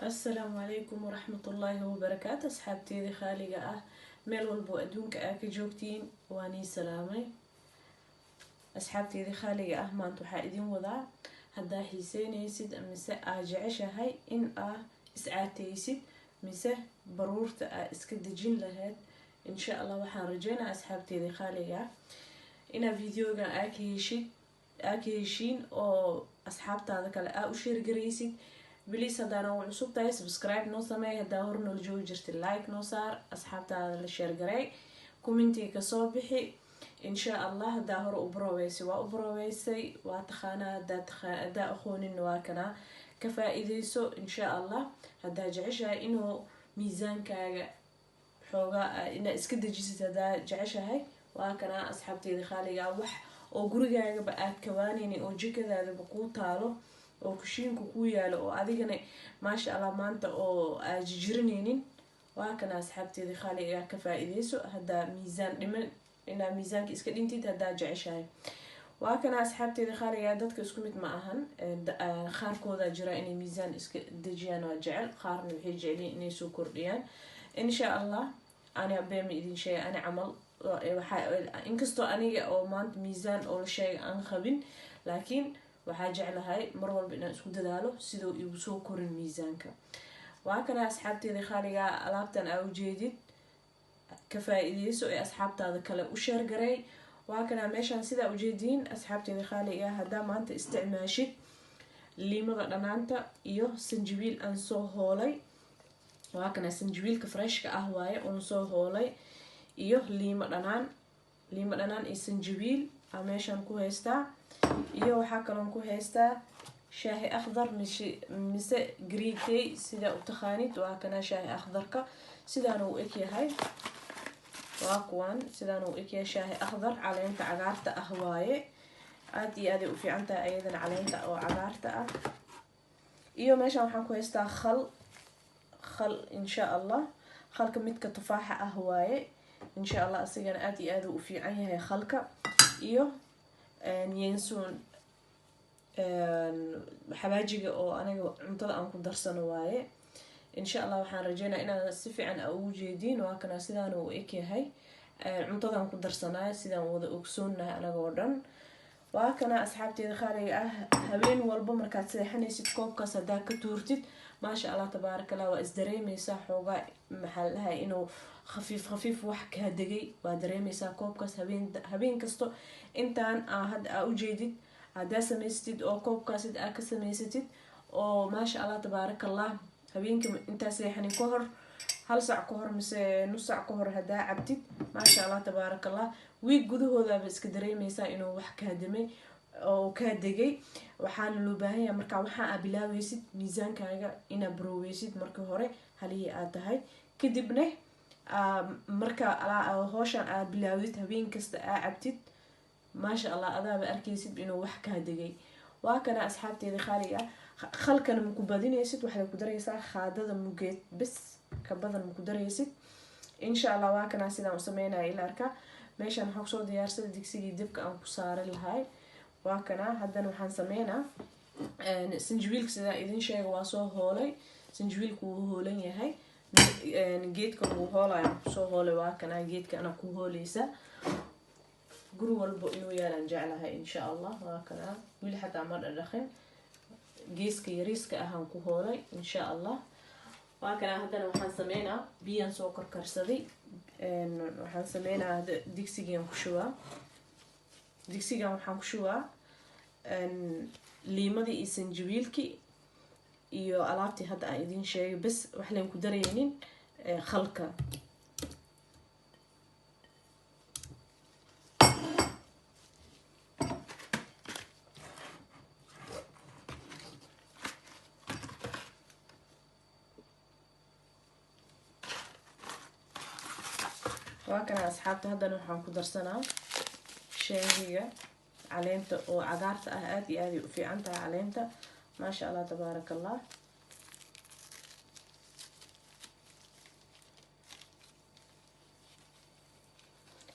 السلام عليكم ورحمة الله وبركاته. أصحابتي ذي خالقة ميل والبو أدونك جوجتين واني سلامي. أصحابتي ذي خالقة ما انتو حائدين وضع هدا حيسينيسيد مسا أجعشهاي إن إسعاتيسيد مسا برورت إسكدجين لهاد إن شاء الله وحان رجينا. أصحابتي ذي خالقة إنا فيديوغا آكيشين أو أصحابتا هذا كلا أشير قريسيد بليس هدانا وعصوب تاي سبسكرايب نو سماي هدا هورنو الجو جرت اللايك نو صار أصحابتا هذا الشير قري كومنتي كصوبحي إن شاء الله هدا هور أبرويسي وأبرويسي واتخانا هدا أخوني نواكنا كفائديسو إن شاء الله هدا جعشها إنو ميزان كاga حوغا إنا إسكد جيسيت هدا جعشها واكنا أصحابتي خاليga wax oo gurigaaga ba aad kawaanini oo jikadaada ba ku taalo oo kushiinku ku yaalo oo adigana maasha Allah maanta oo aad jirineenin waa kana asxaabteedii khaliga ka faa'iideyso hada miisaan dhiman ina miisaanka iska dhintid hada jeceshahay waa kana asxaabteedii khaliga dadka isku mid ma ahan qaarkooda jira inay miisaan iska dejiyaan waa jecel qaarna waxay jeceliin inay soo kordhiyaan insha Allah ana beema idin sheey ana amal inkastoo aniga oo maanta miisaan oo la sheegay aan qabin laakiin waxaa jeclahay mar walba inaan isku dadaalo sidoo igu soo korin miisaanka waa kana asxaabteeda khaliga alaabtan aa ujeedid ka faa'iideyso ee asxaabtaada kale u share garay waa kana meeshan sida ujeedin asxaabteeda khaliga hada maanta isticmaashid liimada dhanaanta iyo sanjabiil aan soo hoolay waa kana sanjabiilka freshka ah waaye oo soo hoolay iyo liima dhanaan iyo sanjabiil meeshan ku haystaa iyo waxa kale oo ku haystaa shaahi akhdar mise green tea sida u taqaanid waa kana shaahi akhdarka sidaan uu ekyahay waa kuwan sidaan uu ekyahay shaahi akhdar caleenta cagaarta ah waaye aad iyo aad u fiican tahay ayadana caleenta oo cagaarta ah iyo meeshan waxaan ku haystaa khal insha Allah khalka midka tufaaxa ah waaye إن شاء الله أصيغان آدي وفي عينها خلقة إيوه ينسون حباجي أو أنا مطلع أنكم درسنا واي إن شاء الله وحنا رجينا إنا سفي عن أوجدين وكنا سيدان وإيكي هاي مطلع أنكم درسنا سيدان وذا أكسونا أنا جوردن وكنا أصحابتي دخالي هبين والبمر كانت سيحني ست كوب كاسدا كتورتد ما شاء الله تبارك الله وإزدريمي ساحوغا محلها إنه خفيف وحك هدقي وادريمي ساكوب كاس هبين كستو انتان هاد اوجيدد هادا سميستد او كوب كاسد اكا سميستد او ما شاء الله تبارك الله هبينك انتا سيحني كهر هل ساع كهر مسي نص ساع كهر هدا عبتد ما شاء الله تبارك الله ويق قدو هذا بس كدريمي سا انو وحك هدمي او كهدقي وحان لوباهي مركا وحان ابلاويسد ميزان كايغا انا بروويسد مركا هوري هالي آتاهاي كدبنه marka hawshan aad bilaawdid habeen kasta aad cabtid ma sha Allah adaaba arkaysid inuu wax ka dagay waa kana asxaabteeda khaliga khalkan ma ku badinaysid waxa ku daraysaa khaadada mugeed bis ka badan ma ku daraysid insha Allah waa kana sidaan u sameeyay ila arka meeshan waxa soo diyaarsaday digsigii dibka aan ku saaray lahay waa kana haddana waxaan sameeynaa sanjabiilka sida idin sheegay waa soo hoolay sanjabiilku wuu hoolan yahay geedka uu hoolay soo hoolay waa kana geedka ana ku hooleysa guri walba inuu yaalan jeclahay insha Allah waa kana wili xataa ma dhaqin geeska yariiska ahaan ku hoolay insha Allah waa kana haddana waxaan sameeynaa biyan soo karkarsaday waxaan sameeynaa digsigan ku shubaa digsigan waxaan ku shubaa liimadii iyo sanjabiilkii iyo alaabtii hadda aan idin sheegay bas wax leen ku daraynin khalka waa kana asxaabta haddana waxaan ku darsanaa shaahiga caleenta oo cagaarta ah aad iyo aad u fiican tahay caleenta ما شاء الله تبارك الله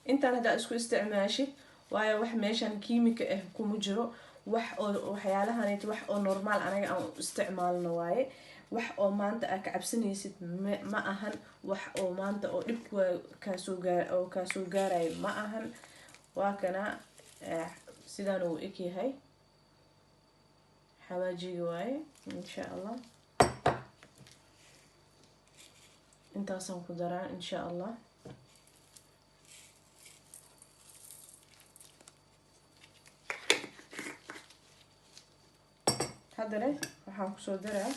انت هذا اسكو استعماشي وايا wax meeshan kiimika ah kuma jiro wax oo waxyaalahaneet wax oo normaal anaga aan isticmaalno waaye wax oo maanta aad ka cabsanaysid ma ahan wax oo maanta oo dhib kaasoo gaarayo ma ahan waa kana sidaan uu eg yahay xawaajiga waaye insha allah intaasaan ku daraa insha allah haddana waxaan kusoo daraa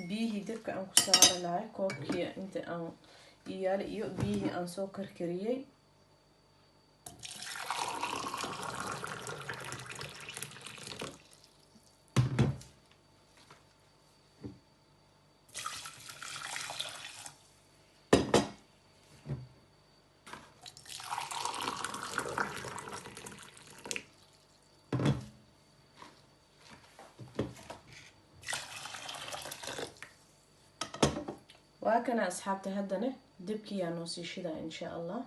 biyihii dabka aan ku saaranahay koobkii inta aan iyaali iyo biyihii aan soo karkariyey وهكذا أصحابتي هدنا دبكي يعني وسيشدا إن شاء الله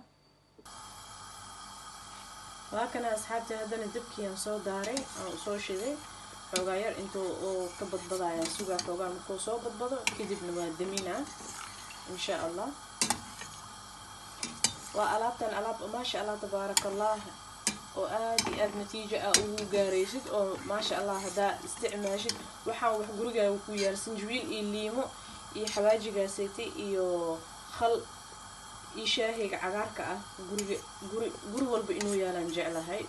وهكذا أصحابتي هدنا دبكي يعني صو داري أو صو شدي فوقاير انتو كبد بضع يعني سوقا فوقا مكو صو بضع كدب نوادمينا إن شاء الله وألابتن ألاب ما شاء الله تبارك الله وآدي أد نتيجة أو قاريشد أو ما شاء الله هذا استعماشد وحاول وحقرقا وكويا سنجويل إليمو iyo xawaajigaasaytay iyo khal iyo shaahiga cagaarka ah guri walba inuu yaalan jeclahay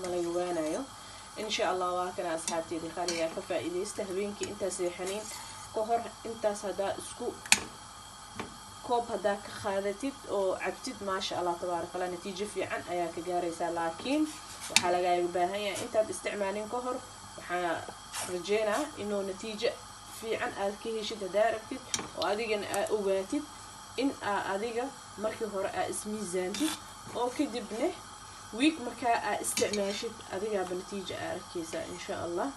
malay waanayo insha Allah waa kana asxaabteedii khaliga ka faa'iideysta habeenkii intaas seexaniin ka hor intaas hada isku koob hada ka qaadatid oo cabtid ma sha Allah tabaaraka Allah natiijo fiican ayaa ka gaaraysa laakiin waxa laga baahan yahay intaad isticmaalin ka hor waxa rajeynaa inuu natiijo fiican aad ka heshid daarabtid oo adigana aad ogaatid in adiga markii hore aad ismiisaantid oo kadibna week markaa aad isticmaashid adiga natiijo aad arkaysa insha Allah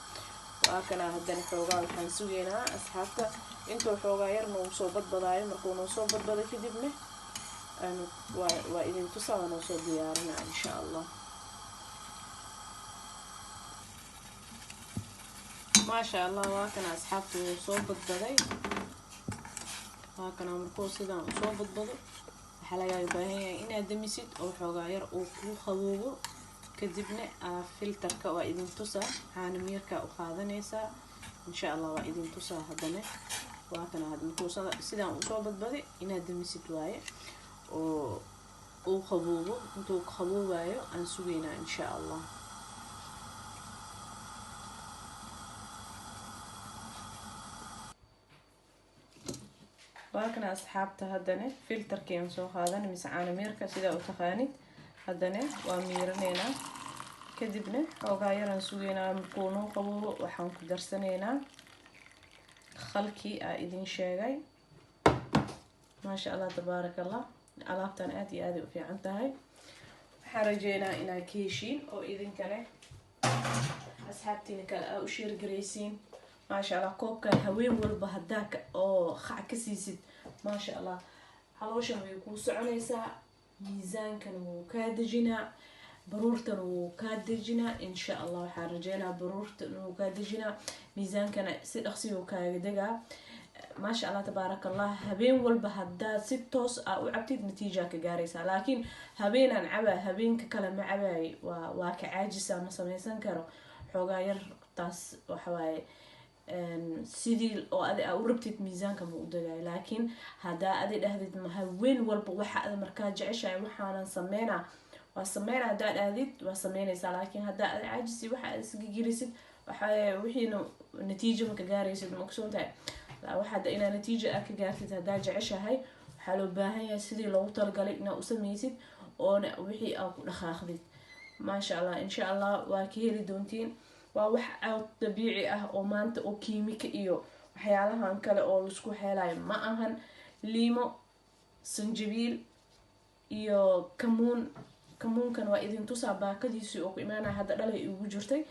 waa kana haddana xoogaa waxaan sugeynaa asxaabta intuu xoogaa yar noo soo badbadaayo markuu noo soo badbado kadibna waa idin tusaa noo soo diyaarinaa insha Allah ما شاء الله واكنا أصحابته صوبت بدي واكنا مركو سيدا صوبت بدي حلاقة يباهي إنا دميسيد أو حوغاير أو كو خضوغو كدبنا فلتر كوا إذن توسا عانميركا أو خاذنيسا إن شاء الله وإذن توسا هدنا واكنا هاد مركو سيدا صوبت بدي إنا دميسيد واي أو خضوغو انتو خضوغو وايو أنسوينا إن شاء الله وهكذا أصحابته هدنا فلتر كيان سو هذا مسعانا ميركا سيدا وتخاني هدنا وميرنينا كدبنا وغايرا سوينا مكونو قبولو وحنك درسنينا خلكي إذن شاقاي ما شاء الله تبارك الله ألابتان آدي وفي عنتهاي حرجينا إنا كيشين أو إذن كان أصحابتي نكال أشير قريسين ما شاء الله كوبكا هوين والبهداك أو خاكسيسد ما شاء الله حلوشة ويكون سعنيسا ميزان كانوا كادجنا برورتن وكادجنا إن شاء الله حرجينا برورتن وكادجنا ميزان كان سيدخسي وكادجا ما شاء الله تبارك الله هبين والبهداد ستوس أو عبتيد نتيجة كجاريسا لكن هبين عبا هبين ككلام عباي وكعاجسة مثلا كانوا حوغاير تاس وحواي sidii oo aad u rabtid miisaanka ma u dagay laakiin hada aad dhahdid ma haween walba waxa aad markaa jeceshahay waxaan sameeyna waa sameeyna hada aadid waa sameynaysaa laakiin hada aad caajisi waxa aad isga gelisid waxa wixiina natiijo ma ka gaaraysid ma ogsoontahay waxa ina natiijo aad ka gaartid hada jeceshahay waxa loo baahan yahay sidii loogu talagalay inaad u sameeysid oo wixii aad ku dhaqaaqdid ma sha Allah insha Allah waa ka heli doontiin waa wax aad dabiici ah oo maanta oo kiimika iyo waxyaalahan kale oo la isku xeelayo ma ahan liimo sanjabiil iyo kamuunkan waa idin tusaa baakadiisii oo ku imaanaya hadda dhalay ugu jirtay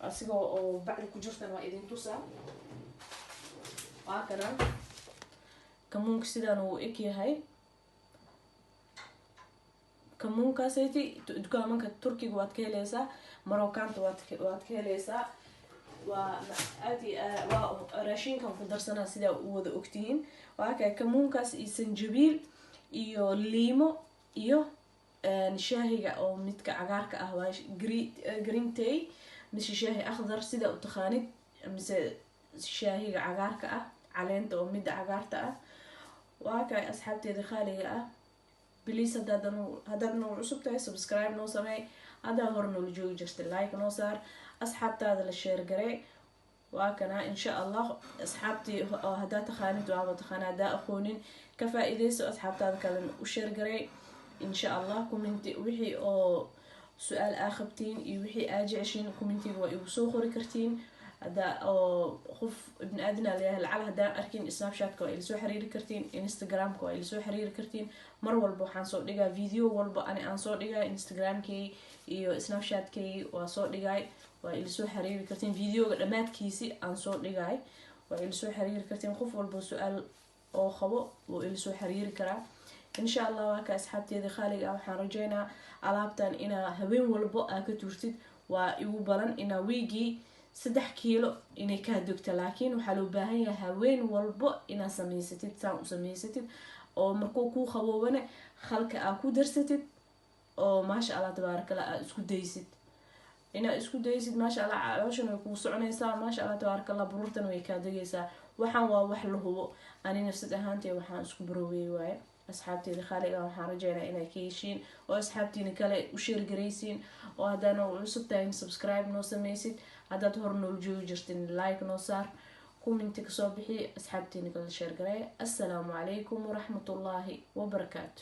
asigoo oo bacdi ku jirtan waa idin tusaa waa kana kamuunka sidaan uu eg yahay kamuunkaasaytii dukaamanka turkiga waad ka heleysaa, marookaanta waad ka heleysaa. waa raashinkan ku darsanaa sidaa u wada ogtihiin. waa kay kamuunkaas iyo sanjabiil iyo liimo iyo shaahiga oo midka cagaarka ah waa green tea mise shaahi akhdar sida u taqaanid, mise shaahiga cagaarka ah caleenta oo midda cagaarta ah. waa kay asxaabteeda qaaliga ah, please haddaad nagu cusub tahay subscribe noo sameey, haddaa hor noola joogi jirta like noo saar, asxaabtaada la share garee. waa kana insha allah asxaabtii oo haddaa taqaanid waaba taqaana, haddaa aqoonin ka faa-ideyso, asxaabtaada kalena u share garee insha allah. commenti wixii oo su-aal aa qabtiin iyo wixii aa jeceshiin commentiga waa igu soo qori kartiin. haddaa oo qof ibn aadina leeyahay lacal haddaan arkin snapchatka waa ilasoo xiriiri kartiin, instagramka waa ilasoo xiriiri kartiin. mar walba waxaan soo dhigaa video walba ani aan soo dhigay instagramkay iyo snapchatkay waa soo dhigay, waa ilasoo xiriiri kartiin. videoga dhammaadkiisi aan soo dhigay waa ilasoo xiriiri kartiin. qof walba su-aal oo qabo wuu ilasoo xiriiri karaa insha allah. waa ka asxaabteeda qaaliga ah, waxaan rajeynaa alaabtan inaa habeen walbo aa ka turtid. waa igu balan inaa wiigii 3 kiilo inay kaa dogta, laakiin waxaa loo baahan yahay haween walbo inaad samaysatid, saan u samaysatid oo markuu kuu qaboobane khalka aa ku darsatid oo maasha allah tabaarakallah aa isku daysid. inaad isku daysid maasha allah calooshan way kuu soconaysaa, maasha allah tabaarakallah baruurtan way kaa degaysaa. waxaan waa wax la hubo, ani nafsad ahaantee waxaan isku baroobey waaye. asxaabteeda qaaliga waxaan rajeynaa inay ka heshiin oo asxaabtiina kale u sheergaraysiin, oo haddaana cusub tahay subscribe noo sameysid, haddaad hor nool joogi jirtin like noo saar, commenti kasoo bixi, asxaabtiina kale sheergareey. assalaamu calaykum waraxmatullaahi wabarakaatu.